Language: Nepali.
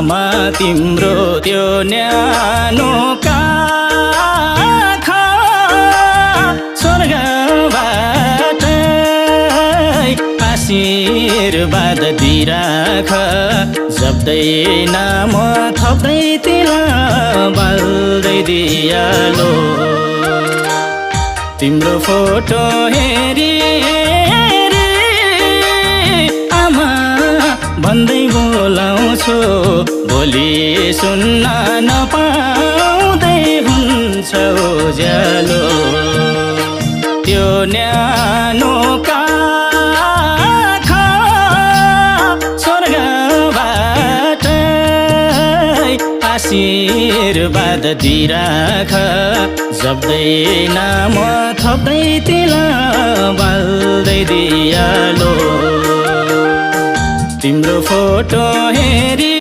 आमा तिम्रो त्यो न्यानो काखा स्वर्गबाट आशीर्वाद दिइराख जप्दै नाम थप्दै तिल बाल्दै दियालो तिम्रो फोटो हेरी आमा भन्दै बोलाउँछु भोलि सुन्न नपाउँदै हुन्छ उज्यालो त्यो न्यानो काखा स्वर्गबाट आशीर्वाद दिइराख जप्दै नाम थप्दै तिल बाल्दै दियालो तिम्रो फोटो हेरी